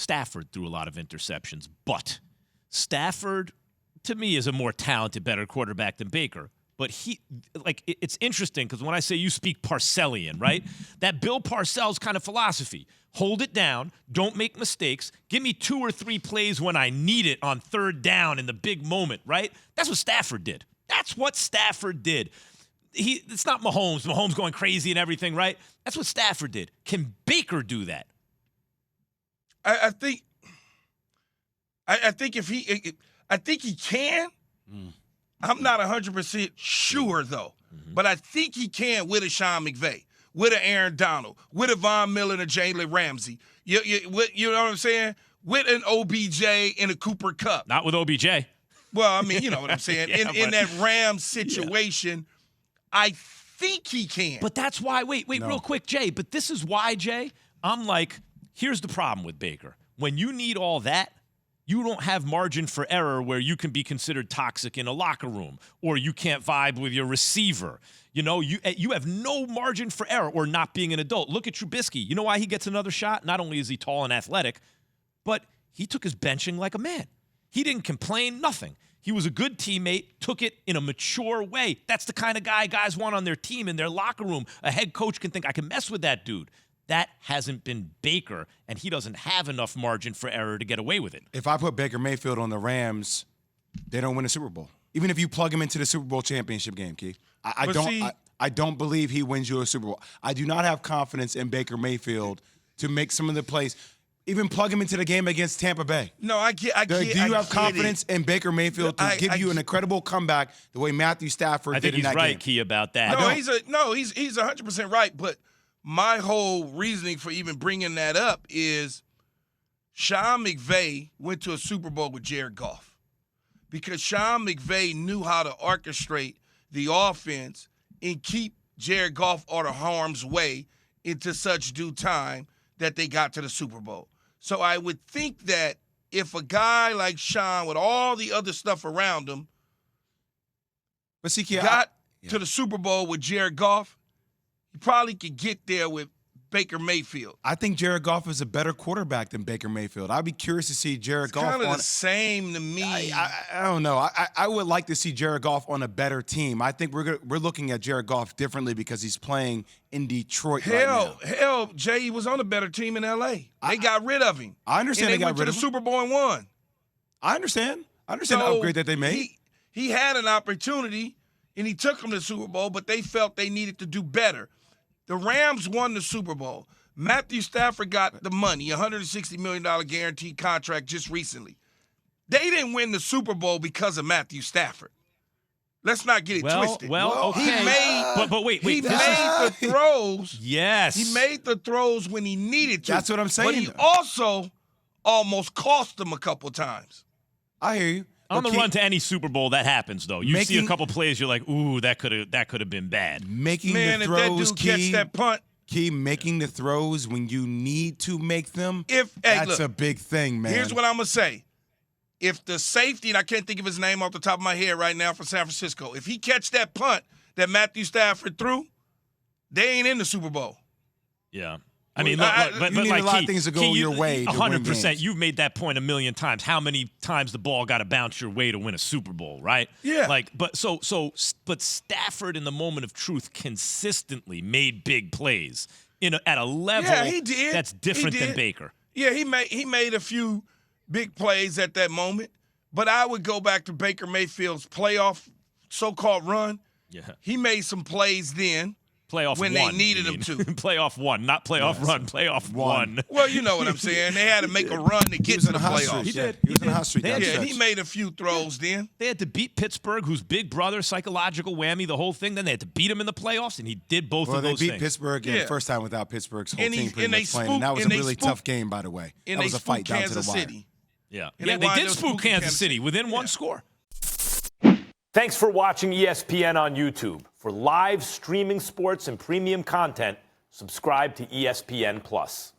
Stafford threw a lot of interceptions, but Stafford, to me, is a more talented, better quarterback than Baker. But it's interesting because when I say you speak Parcellian, right? That Bill Parcells kind of philosophy. Hold it down. Don't make mistakes. Give me 2 or 3 plays when I need it on third down in the big moment, right? That's what Stafford did. That's what Stafford did. It's not Mahomes. Mahomes going crazy and everything, right? That's what Stafford did. Can Baker do that? I think if he can. I'm not 100% sure though, but I think he can with a Sean McVay, with an Aaron Donald, with a Von Miller and a Jalen Ramsey. You know what I'm saying? With an OBJ and a Cooper Kupp. Not with OBJ. Well, I mean, you know what I'm saying. in that Rams situation, I think he can. But that's why. Wait, real quick, Jay. But this is why, Jay. I'm like, here's the problem with Baker. When you need all that, you don't have margin for error where you can be considered toxic in a locker room or you can't vibe with your receiver. You know, you have no margin for error or not being an adult. Look at Trubisky. You know why he gets another shot? Not only is he tall and athletic, but he took his benching like a man. He didn't complain, nothing. He was a good teammate, took it in a mature way. That's the kind of guy guys want on their team, in their locker room. A head coach can think, I can mess with that dude. That hasn't been Baker, and he doesn't have enough margin for error to get away with it. If I put Baker Mayfield on the Rams, they don't win a Super Bowl. Even if you plug him into the Super Bowl championship game, Key. I don't believe he wins you a Super Bowl. I do not have confidence in Baker Mayfield to make some of the plays. Even plug him into the game against Tampa Bay. No, I get. Do you have confidence in Baker Mayfield to give you an incredible comeback the way Matthew Stafford did in that game? I think he's right, Key, about that. He's 100% right, but my whole reasoning for even bringing that up is Sean McVay went to a Super Bowl with Jared Goff because Sean McVay knew how to orchestrate the offense and keep Jared Goff out of harm's way into such due time that they got to the Super Bowl. So I would think that if a guy like Sean with all the other stuff around him got to the Super Bowl with Jared Goff, he probably could get there with Baker Mayfield. I think Jared Goff is a better quarterback than Baker Mayfield. I'd be curious to see Jared Goff. It's kind of the same to me. I don't know. I would like to see Jared Goff on a better team. I think we're looking at Jared Goff differently because he's playing in Detroit right now. Hell, Jay was on a better team in L.A. They got rid of him. I understand and they got rid of him. went to the Super Bowl and won. I understand the upgrade that they made. He had an opportunity, and he took them to the Super Bowl, but they felt they needed to do better. The Rams won the Super Bowl. Matthew Stafford got the money, $160 million guaranteed contract just recently. They didn't win the Super Bowl because of Matthew Stafford. Let's not get it twisted. Okay. He made, wait. He made the throws. Yes. He made the throws when he needed to. That's what I'm saying. But he also almost cost them a couple times. I hear you. On the run to any Super Bowl, that happens, though. You see a couple plays, you're like, ooh, that could have been bad. Making the throws, if that dude catch that punt. Making the throws when you need to make them, that's a big thing, man. Here's what I'm going to say. If the safety, and I can't think of his name off the top of my head right now for San Francisco, if he catch that punt that Matthew Stafford threw, they ain't in the Super Bowl. Yeah. I mean, but you need a lot of things to go your way. 100%. You've made that point a million times. How many times the ball got to bounce your way to win a Super Bowl, right? Yeah. But Stafford in the moment of truth consistently made big plays at a level that's different than Baker. Yeah, he made a few big plays at that moment. But I would go back to Baker Mayfield's playoff so-called run. Yeah. He made some plays then. Playoff when one, they needed him to. Playoff one, not playoff run, playoff one. Well, you know what I'm saying. They had to make a run to get to the playoffs. He did. He was in a hot streak. He made a few throws then. They had to beat Pittsburgh, whose big brother, psychological whammy, the whole thing. Then they had to beat him in the playoffs, and he did both of those things. Well, they beat Pittsburgh the first time without Pittsburgh's whole team pretty much playing. And that was a really tough game, by the way. That was a fight down to the wire. Yeah, they did spook Kansas City within one score. Thanks for watching ESPN on YouTube. For live streaming sports and premium content, subscribe to ESPN+.